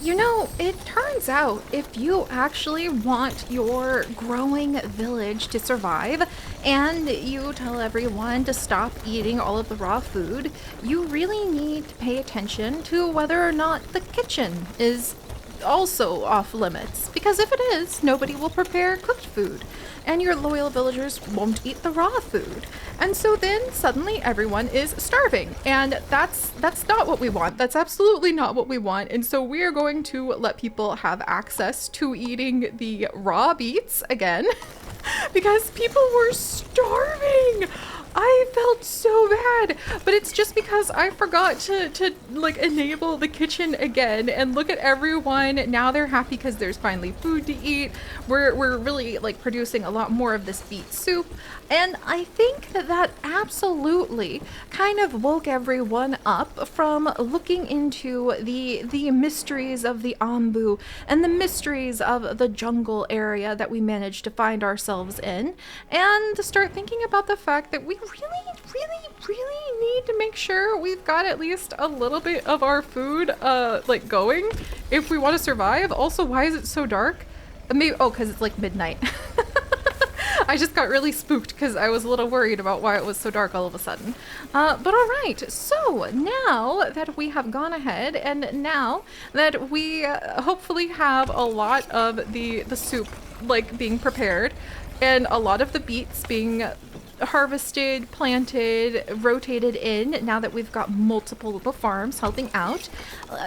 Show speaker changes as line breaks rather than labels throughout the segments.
You know, it turns out if you actually want your growing village to survive and you tell everyone to stop eating all of the raw food, you really need to pay attention to whether or not the kitchen is also off limits. Because if it is, nobody will prepare cooked food, and your loyal villagers won't eat the raw food. And so then suddenly everyone is starving, and that's not what we want. That's absolutely not what we want. And so we are going to let people have access to eating the raw beets again because people were starving. I felt so bad, but it's just because I forgot to like enable the kitchen again, and look at everyone. Now they're happy because there's finally food to eat. We're really like producing a lot more of this beet soup, and I think that absolutely kind of woke everyone up from looking into the mysteries of the Ambu and the mysteries of the jungle area that we managed to find ourselves in, and to start thinking about the fact that we really need to make sure we've got at least a little bit of our food like going if we want to survive. Also, why is it so dark? Maybe because it's like midnight. I just got really spooked because I was a little worried about why it was so dark all of a sudden. But all right, so now that we have gone ahead, and now that we hopefully have a lot of the soup like being prepared, and a lot of the beets being harvested, planted, rotated in, now that we've got multiple little farms helping out.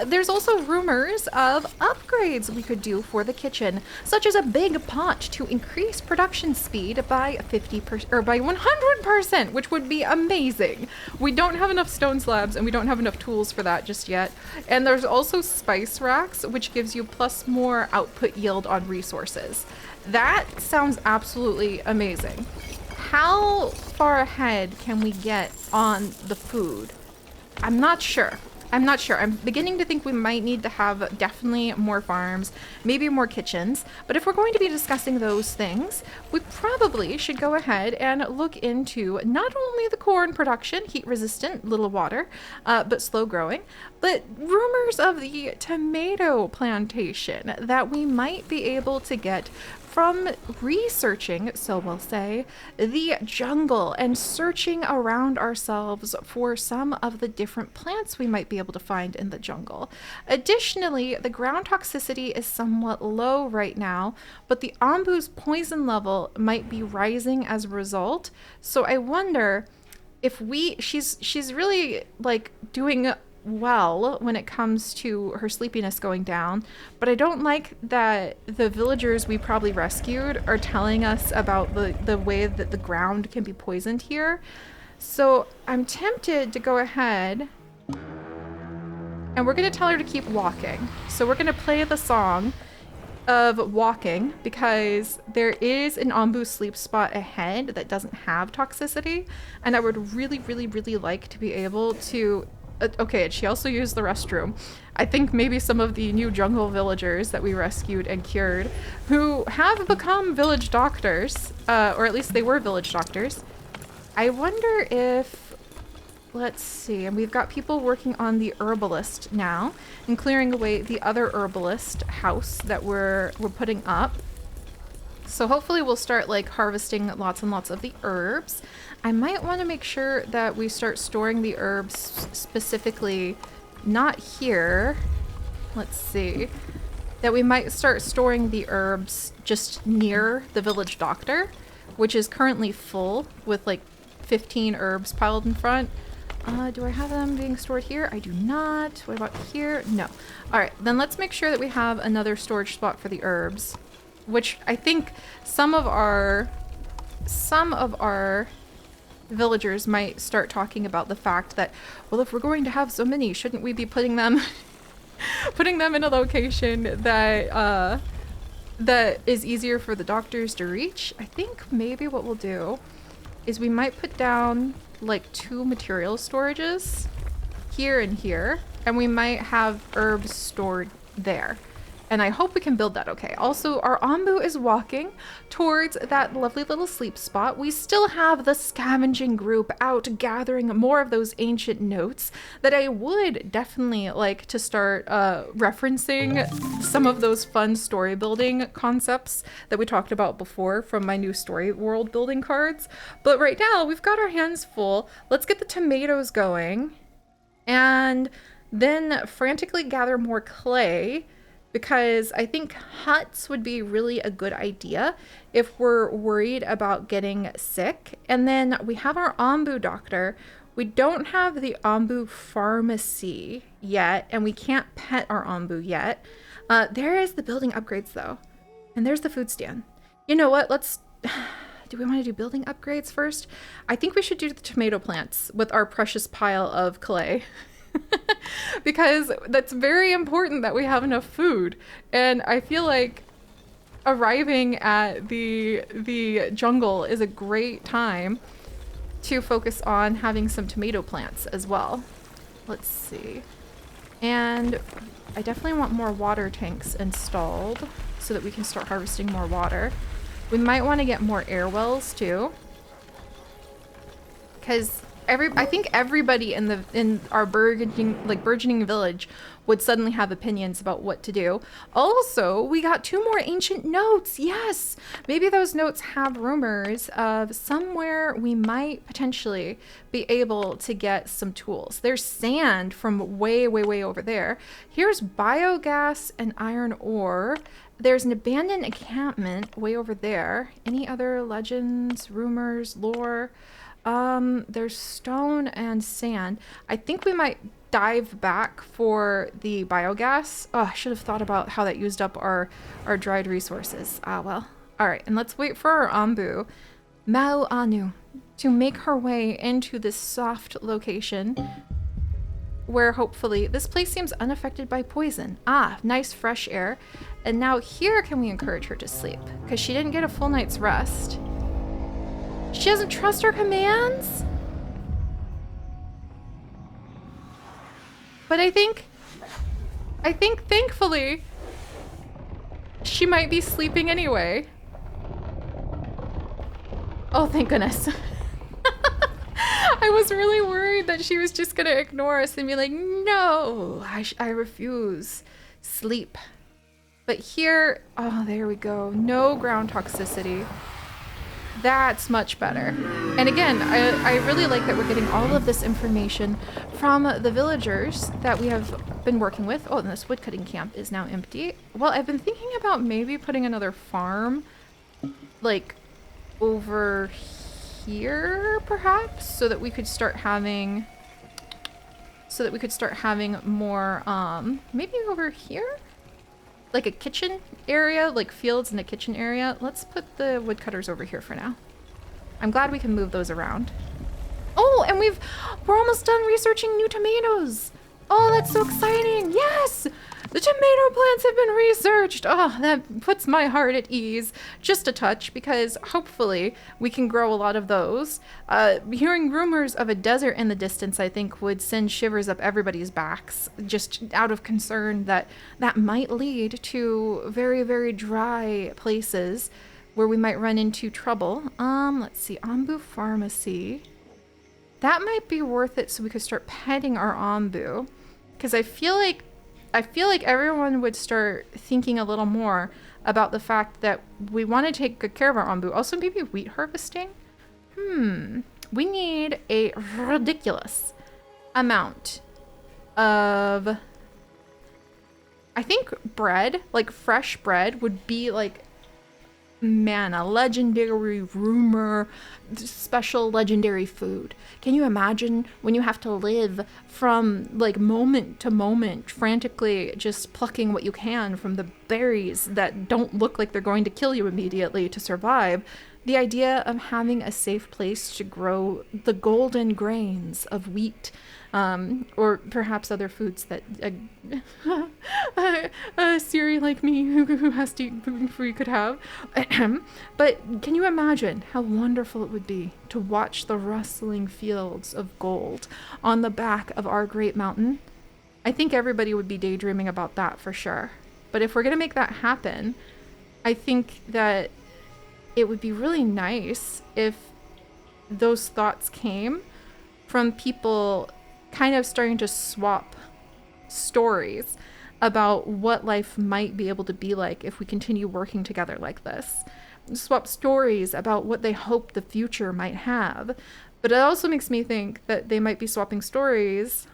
There's also rumors of upgrades we could do for the kitchen, such as a big pot to increase production speed by 50% or by 100%, which would be amazing. We don't have enough stone slabs and we don't have enough tools for that just yet. And there's also spice racks, which gives you plus more output yield on resources. That sounds absolutely amazing. How far ahead can we get on the food? I'm not sure. I'm beginning to think we might need to have definitely more farms, maybe more kitchens. But if we're going to be discussing those things, we probably should go ahead and look into not only the corn production, heat resistant, little water, but slow growing, but rumors of the tomato plantation that we might be able to get from researching, so we'll say, the jungle and searching around ourselves for some of the different plants we might be able to find in the jungle. Additionally, the ground toxicity is somewhat low right now, but the Ambu's poison level might be rising as a result. So I wonder if she's really like doing well when it comes to her sleepiness going down, but I don't like that the villagers we probably rescued are telling us about the way that the ground can be poisoned here. So I'm tempted to go ahead and we're going to tell her to keep walking. So we're going to play the song of walking because there is an Ambu sleep spot ahead that doesn't have toxicity, and I would really like to be able to okay, she also used the restroom. I think maybe some of the new jungle villagers that we rescued and cured, who have become village doctors, or at least they were village doctors. I wonder if, let's see, and we've got people working on the herbalist now and clearing away the other herbalist house that we're putting up. So hopefully we'll start like harvesting lots and lots of the herbs. I might want to make sure that we start storing the herbs specifically, not here. Let's see. That we might start storing the herbs just near the village doctor, which is currently full with like 15 herbs piled in front. Do I have them being stored here? I do not. What about here? No. All right, then let's make sure that we have another storage spot for the herbs, which I think some of our villagers might start talking about the fact that, well, if we're going to have so many, shouldn't we be putting them in a location that that is easier for the doctors to reach? I think maybe what we'll do is we might put down like 2 material storages here and here, and we might have herbs stored there. and I hope we can build that okay. Also, our Ambu is walking towards that lovely little sleep spot. We still have the scavenging group out gathering more of those ancient notes that I would definitely like to start referencing some of those fun story building concepts that we talked about before from my new story world building cards. But right now, we've got our hands full. Let's get the tomatoes going and then frantically gather more clay, because I think huts would be really a good idea if we're worried about getting sick. And then we have our Ambu doctor. We don't have the Ambu pharmacy yet, and we can't pet our Ambu yet. There is the building upgrades though, and there's the food stand. You know what? Let's... Do we want to do building upgrades first? I think we should do the tomato plants with our precious pile of clay. Because that's very important that we have enough food. And I feel like arriving at the jungle is a great time to focus on having some tomato plants as well. Let's see. And I definitely want more water tanks installed so that we can start harvesting more water. We might want to get more air wells too, because I think everybody in our burgeoning village would suddenly have opinions about what to do. Also, we got 2 more ancient notes. Yes, maybe those notes have rumors of somewhere we might potentially be able to get some tools. There's sand from way over there. Here's biogas and iron ore. There's an abandoned encampment way over there. Any other legends, rumors, lore? There's stone and sand. I think we might dive back for the biogas. Oh, I should have thought about how that used up our dried resources. Well. All right, and let's wait for our Ambu, Mau Anu, to make her way into this soft location where hopefully this place seems unaffected by poison. Nice fresh air. And now here can we encourage her to sleep, because she didn't get a full night's rest. She doesn't trust our commands? But I think thankfully she might be sleeping anyway. Oh, thank goodness. I was really worried that she was just gonna ignore us and be like, no, I refuse. Sleep. But here, oh, there we go. No ground toxicity. That's much better. And again, I really like that we're getting all of this information from the villagers that we have been working with. Oh, and this woodcutting camp is now empty. Well, I've been thinking about maybe putting another farm, like, over here, perhaps, so that we could start having more, maybe over here? Like a kitchen area, like fields and a kitchen area. Let's put the woodcutters over here for now. I'm glad we can move those around. Oh, and we're almost done researching new tomatoes. Oh, that's so exciting. Yes, the tomato plants have been researched. Oh, that puts my heart at ease just a touch, because hopefully we can grow a lot of those. Hearing rumors of a desert in the distance, I think, would send shivers up everybody's backs, just out of concern that that might lead to very dry places where we might run into trouble. Let's see, Ambu Pharmacy. That might be worth it, so we could start petting our Ambu, because I feel like everyone would start thinking a little more about the fact that we want to take good care of our Ambu. Also, maybe wheat harvesting? We need a ridiculous amount of, I think, bread, like fresh bread, would be like, man, a legendary rumor, special legendary food. Can you imagine when you have to live from like moment to moment, frantically just plucking what you can from the berries that don't look like they're going to kill you immediately to survive? The idea of having a safe place to grow the golden grains of wheat, or perhaps other foods that a Seri like me who has to eat gluten-free could have. But can you imagine how wonderful it would be to watch the rustling fields of gold on the back of our great mountain? I think everybody would be daydreaming about that for sure. But if we're going to make that happen, I think that it would be really nice if those thoughts came from people kind of starting to swap stories about what life might be able to be like if we continue working together like this. Swap stories about what they hope the future might have. But it also makes me think that they might be swapping stories.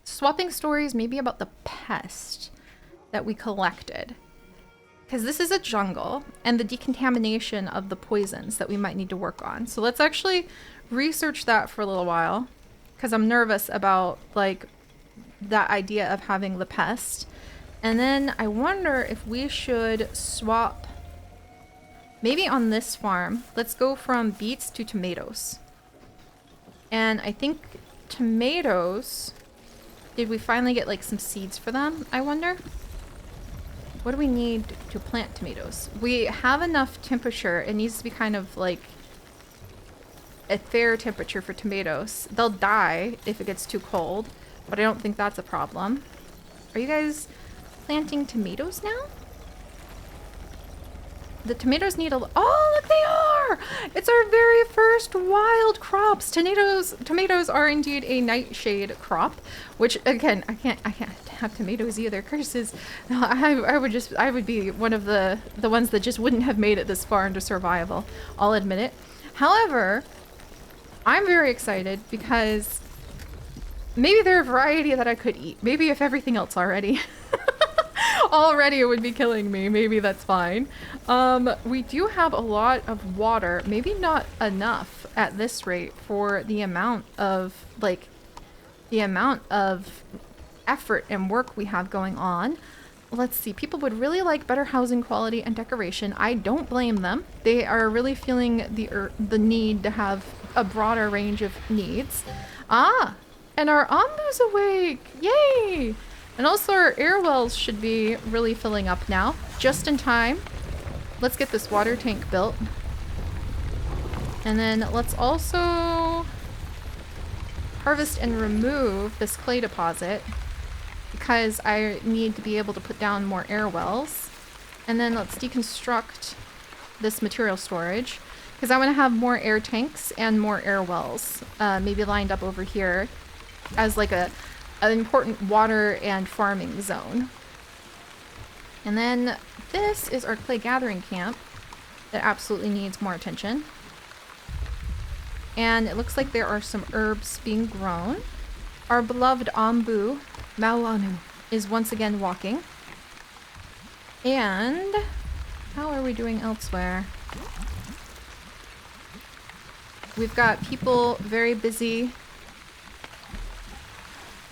Swapping stories maybe about the pest that we collected. Because this is a jungle, and the decontamination of the poisons that we might need to work on. So let's actually research that for a little while, because I'm nervous about, like, that idea of having the pest. And then I wonder if we should swap, maybe on this farm, let's go from beets to tomatoes. And I think tomatoes, did we finally get, like, some seeds for them, I wonder? What do we need to plant tomatoes? We have enough temperature. It needs to be kind of like a fair temperature for tomatoes. They'll die if it gets too cold, but I don't think that's a problem. Are you guys planting tomatoes now? The tomatoes need a... Oh, look, they are! It's our very first wild crops. Tomatoes are indeed a nightshade crop, which, again, I can't have tomatoes either. Curses. No, I would be one of the ones that just wouldn't have made it this far into survival. I'll admit it. However, I'm very excited because maybe they're a variety that I could eat. Maybe if everything else already it would be killing me. Maybe that's fine. We do have a lot of water, maybe not enough at this rate for the amount of effort and work we have going on. Let's see, people would really like better housing quality and decoration. I don't blame them. They are really feeling the need to have a broader range of needs. And our ombu's awake! Yay! And also our air wells should be really filling up now, just in time. Let's get this water tank built. And then let's also harvest and remove this clay deposit because I need to be able to put down more air wells. And then let's deconstruct this material storage because I want to have more air tanks and more air wells maybe lined up over here as like an important water and farming zone. And then this is our clay gathering camp that absolutely needs more attention. And it looks like there are some herbs being grown. Our beloved ombu, Mauanu, is once again walking. And how are we doing elsewhere? We've got people very busy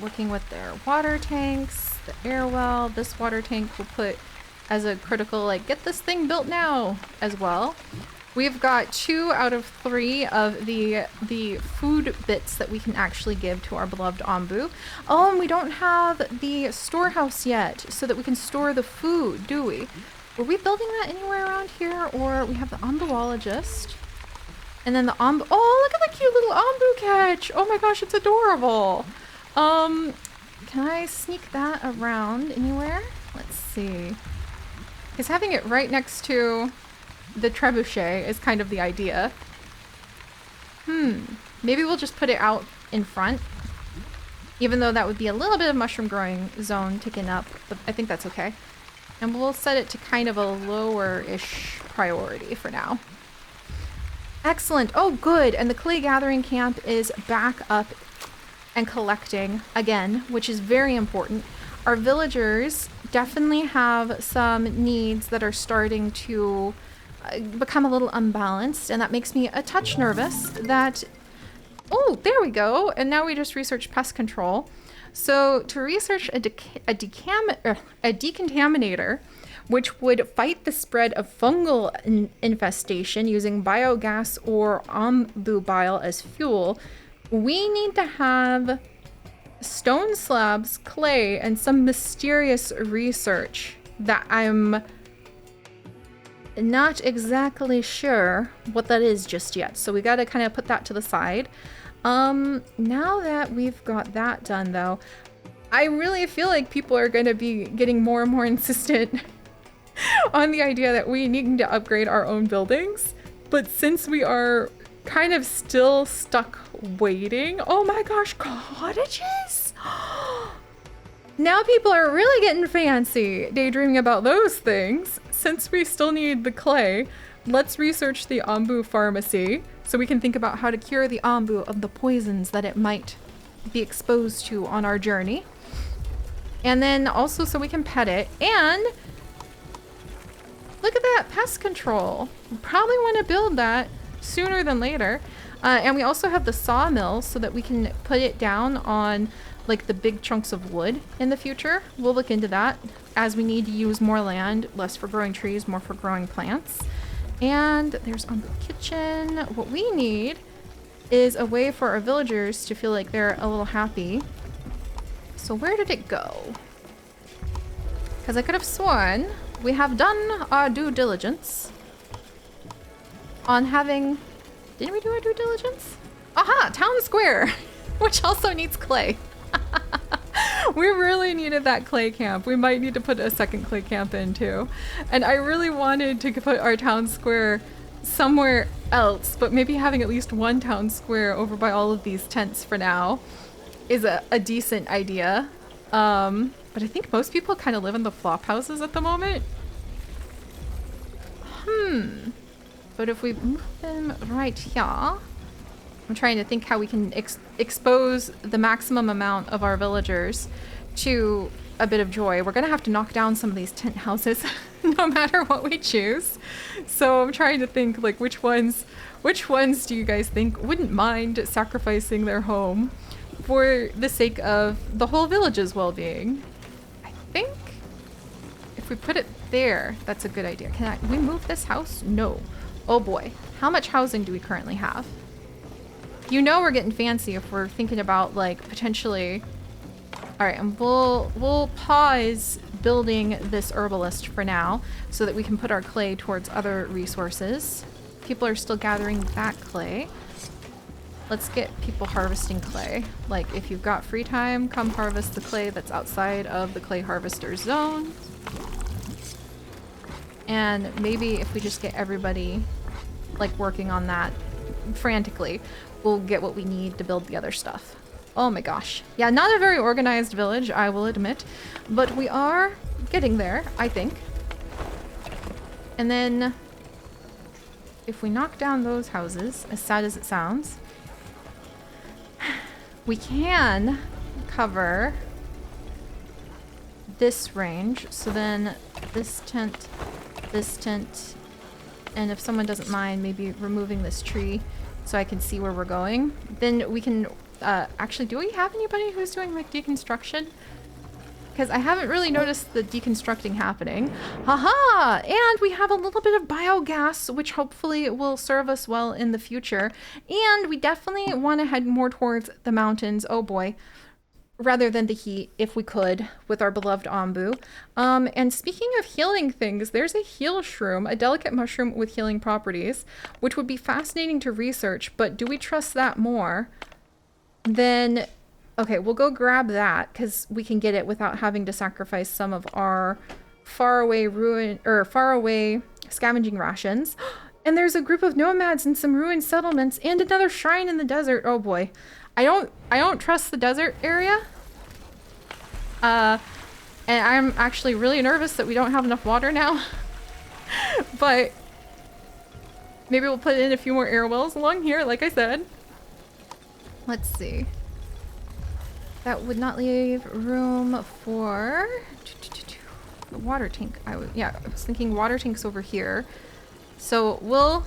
working with their water tanks, the air well. This water tank will put as a critical, like, get this thing built now as well. We've got 2 out of 3 of the food bits that we can actually give to our beloved ombu. Oh, and we don't have the storehouse yet so that we can store the food, do we? Were we building that anywhere around here? Or we have the Biologist. And then the ombu. Oh, look at the cute little ombu catch. Oh my gosh, it's adorable. Can I sneak that around anywhere? Let's see. Because having it right next to the trebuchet is kind of the idea. Maybe we'll just put it out in front. Even though that would be a little bit of mushroom growing zone taken up, but I think that's okay. And we'll set it to kind of a lower-ish priority for now. Excellent. Oh, good. And the clay gathering camp is back up and collecting again, which is very important. Our villagers definitely have some needs that are starting to become a little unbalanced, and that makes me a touch nervous that... Oh, there we go. And now we just researched pest control. So to research a decontaminator, which would fight the spread of fungal infestation using biogas or ombu bile as fuel, we need to have stone slabs, clay, and some mysterious research that I'm not exactly sure what that is just yet. So we got to kind of put that to the side. Now that we've got that done though, I really feel like people are going to be getting more and more insistent on the idea that we need to upgrade our own buildings. But since we are kind of still stuck waiting, oh my gosh, cottages? Now people are really getting fancy, daydreaming about those things. Since we still need the clay, let's research the Ombu pharmacy so we can think about how to cure the Ombu of the poisons that it might be exposed to on our journey. And then also so we can pet it. And look at that, pest control. We probably want to build that sooner than later. And we also have the sawmill so that we can put it down on like the big chunks of wood in the future. We'll look into that as we need to use more land, less for growing trees, more for growing plants. And there's Ombu Kitchen. What we need is a way for our villagers to feel like they're a little happy. So where did it go? Because I could have sworn we have done our due diligence on having... Didn't we do our due diligence? Aha! Town Square! Which also needs clay. We really needed that clay camp. We might need to put a second clay camp in too. And I really wanted to put our town square somewhere else, but maybe having at least one town square over by all of these tents for now is a decent idea. But I think most people kind of live in the flop houses at the moment. But if we move them right here, I'm trying to think how we can expose the maximum amount of our villagers to a bit of joy. We're gonna have to knock down some of these tent houses no matter what we choose. So I'm trying to think like which ones do you guys think wouldn't mind sacrificing their home for the sake of the whole village's well-being? I think if we put it there, that's a good idea. Can we move this house? No. Oh boy. How much housing do we currently have? You know we're getting fancy if we're thinking about like potentially... Alright, and we'll pause building this herbalist for now so that we can put our clay towards other resources. People are still gathering that clay. Let's get people harvesting clay. Like if you've got free time, come harvest the clay that's outside of the clay harvester's zone. And maybe if we just get everybody like working on that frantically, we'll get what we need to build the other stuff. Oh my gosh. Yeah, not a very organized village, I will admit, but we are getting there, I think. And then if we knock down those houses, as sad as it sounds, we can cover this range. So then this tent, and if someone doesn't mind maybe removing this tree so I can see where we're going, then we can actually, do we have anybody who's doing like deconstruction? Because I haven't really noticed the deconstructing happening. Haha! And we have a little bit of biogas, which hopefully will serve us well in the future. And we definitely want to head more towards the mountains, oh boy, rather than the heat, if we could, with our beloved Ombu. And speaking of healing things, there's a heal shroom, a delicate mushroom with healing properties, which would be fascinating to research, but do we trust that more? Then, okay, we'll go grab that because we can get it without having to sacrifice some of our faraway scavenging rations. And there's a group of nomads in some ruined settlements and another shrine in the desert. Oh boy. I don't trust the desert area. And I'm actually really nervous that we don't have enough water now. But maybe we'll put in a few more air wells along here, like I said. Let's see. That would not leave room for the water tank. I was thinking water tanks over here. So we'll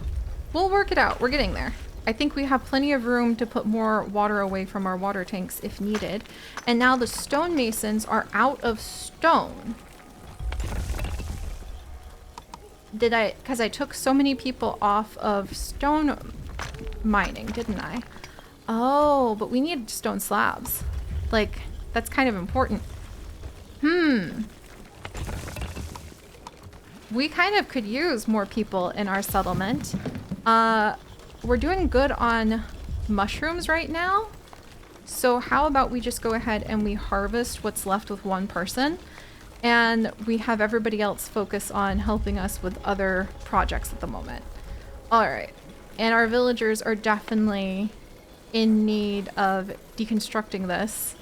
work it out. We're getting there. I think we have plenty of room to put more water away from our water tanks if needed. And now the stonemasons are out of stone. Because I took so many people off of stone mining, didn't I? Oh, but we need stone slabs. Like, that's kind of important. we kind of could use more people in our settlement. We're doing good on mushrooms right now. So how about we just go ahead and we harvest what's left with one person, and we have everybody else focus on helping us with other projects at the moment. All right. And our villagers are definitely in need of deconstructing this.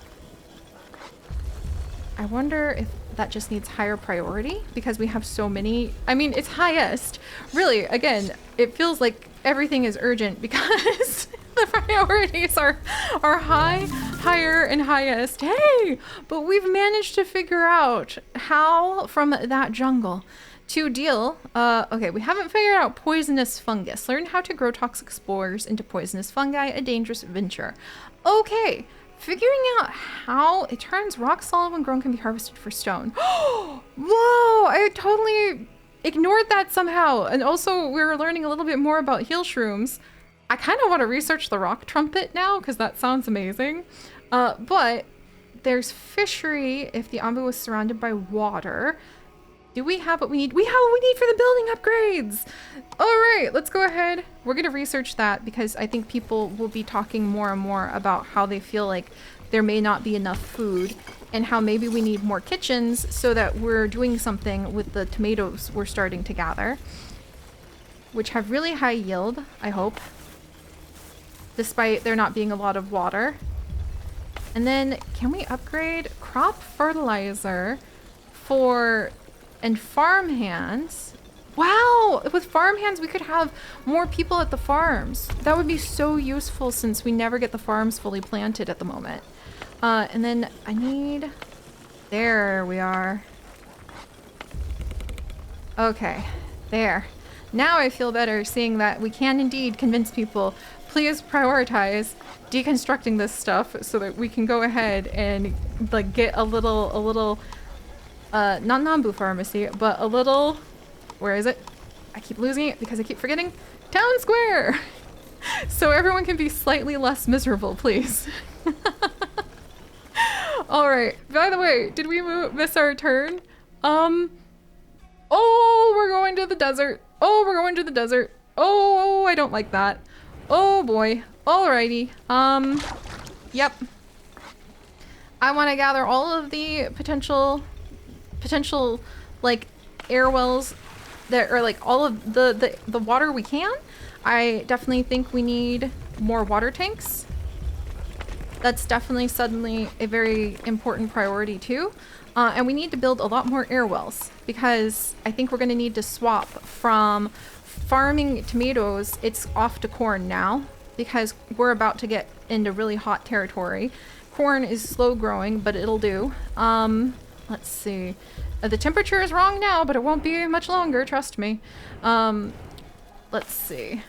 I wonder if that just needs higher priority because we have so many. I mean, it's highest. Really, again, it feels like everything is urgent because the priorities are higher and highest. Hey, but we've managed to figure out how from that jungle to deal. Okay, we haven't figured out poisonous fungus. Learn how to grow toxic spores into poisonous fungi, a dangerous venture. Okay. Figuring out how it turns rock solid when grown can be harvested for stone. Whoa! I totally ignored that somehow. And also, we were learning a little bit more about heal shrooms. I kind of want to research the rock trumpet now because that sounds amazing. But there's fishery if the ambu was surrounded by water. Do we have what we need? We have what we need for the building upgrades. All right, let's go ahead. We're going to research that because I think people will be talking more and more about how they feel like there may not be enough food and how maybe we need more kitchens so that we're doing something with the tomatoes we're starting to gather, which have really high yield, I hope, despite there not being a lot of water. And then can we upgrade crop fertilizer for... and farm hands? Wow, with farm hands we could have more people at the farms. That would be so useful since we never get the farms fully planted at the moment. And then I need... there we are. Okay, there. Now I feel better seeing that we can indeed convince people, please prioritize deconstructing this stuff so that we can go ahead and like get a little not Nambu Pharmacy, but a little, where is it? I keep losing it because I keep forgetting. Town Square! So everyone can be slightly less miserable, please. Alright, by the way, did we miss our turn? Oh, we're going to the desert. Oh, we're going to the desert. Oh, I don't like that. Oh boy. Alrighty. Yep. I want to gather all of the potential like air wells that are like all of the water we can. I definitely think we need more water tanks. That's definitely suddenly a very important priority too. And we need to build a lot more air wells because I think we're going to need to swap from farming tomatoes. It's off to corn now because we're about to get into really hot territory. Corn is slow growing, but it'll do. Let's see. The temperature is wrong now, but it won't be much longer, trust me. Let's see.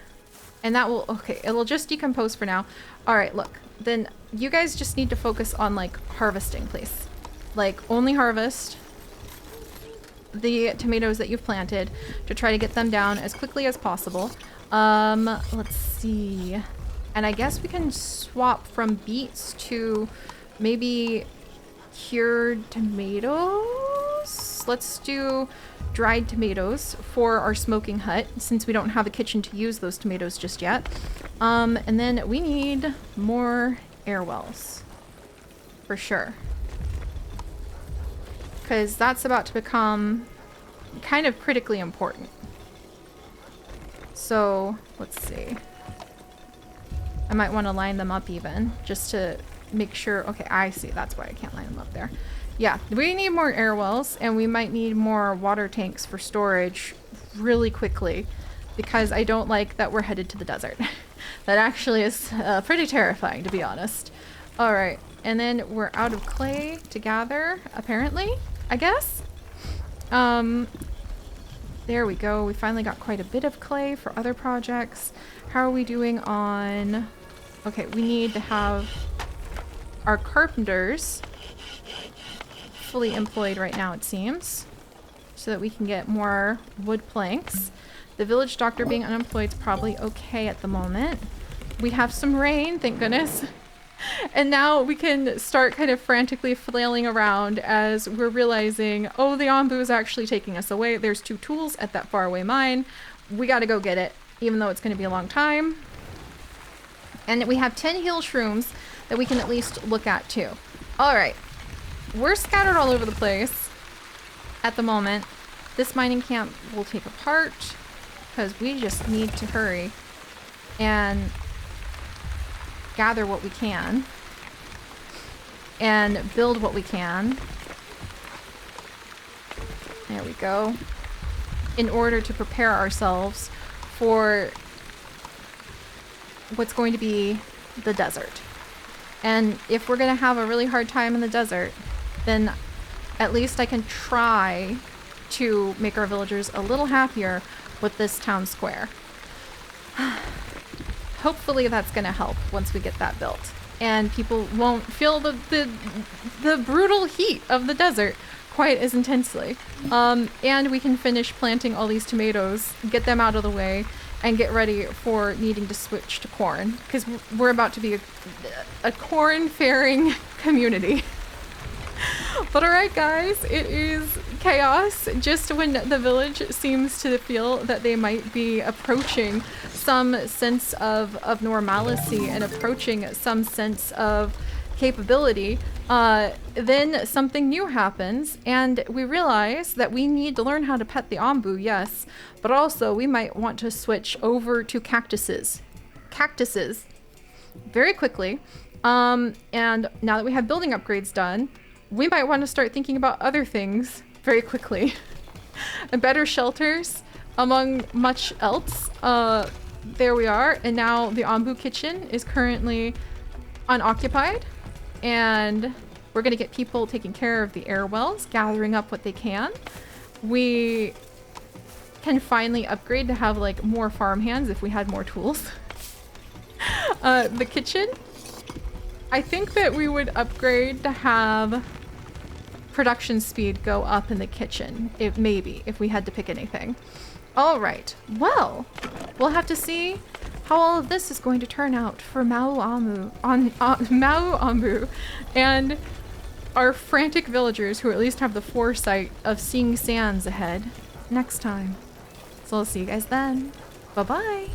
And that will, okay, it'll just decompose for now. All right, look, then you guys just need to focus on like harvesting, please. Like only harvest the tomatoes that you've planted to try to get them down as quickly as possible. Let's see. And I guess we can swap from beets to maybe cured tomatoes. Let's do dried tomatoes for our smoking hut since we don't have a kitchen to use those tomatoes just yet. And then we need more air wells for sure, because that's about to become kind of critically important. So let's see. I might want to line them up even just to make sure. Okay, I see. That's why I can't line them up there. Yeah, we need more air wells and we might need more water tanks for storage really quickly because I don't like that we're headed to the desert. That actually is pretty terrifying, to be honest. All right, and then we're out of clay to gather, apparently, I guess. There we go. We finally got quite a bit of clay for other projects. How are we doing on... Okay, we need to have our carpenters fully employed right now, it seems, so that we can get more wood planks. The village doctor being unemployed is probably okay at the moment. We have some rain, thank goodness. And now we can start kind of frantically flailing around as we're realizing, oh, the Ombu is actually taking us away. There's 2 tools at that faraway mine. We got to go get it, even though it's going to be a long time. And we have 10 heal shrooms that we can at least look at too. All right. We're scattered all over the place at the moment. This mining camp will take apart because we just need to hurry and gather what we can and build what we can. There we go. In order to prepare ourselves for what's going to be the desert. And if we're going to have a really hard time in the desert, then at least I can try to make our villagers a little happier with this town square. Hopefully that's going to help once we get that built. And people won't feel the brutal heat of the desert quite as intensely. And we can finish planting all these tomatoes, get them out of the way, and get ready for needing to switch to corn. Because we're about to be a corn-faring community. But alright guys, it is chaos just when the village seems to feel that they might be approaching some sense of normalcy and approaching some sense of capability. Then something new happens and we realize that we need to learn how to pet the Ombu, yes, but also we might want to switch over to cactuses very quickly. And now that we have building upgrades done, we might want to start thinking about other things very quickly. And better shelters, among much else. There we are. And now the Ombu kitchen is currently unoccupied. And we're going to get people taking care of the air wells, gathering up what they can. We can finally upgrade to have like more farm hands if we had more tools. The kitchen, I think that we would upgrade to have production speed go up in the kitchen, if we had to pick anything. All right, well, we'll have to see how all of this is going to turn out for Mau Ombu and our frantic villagers who at least have the foresight of seeing sands ahead next time. So I'll see you guys then. Bye-bye.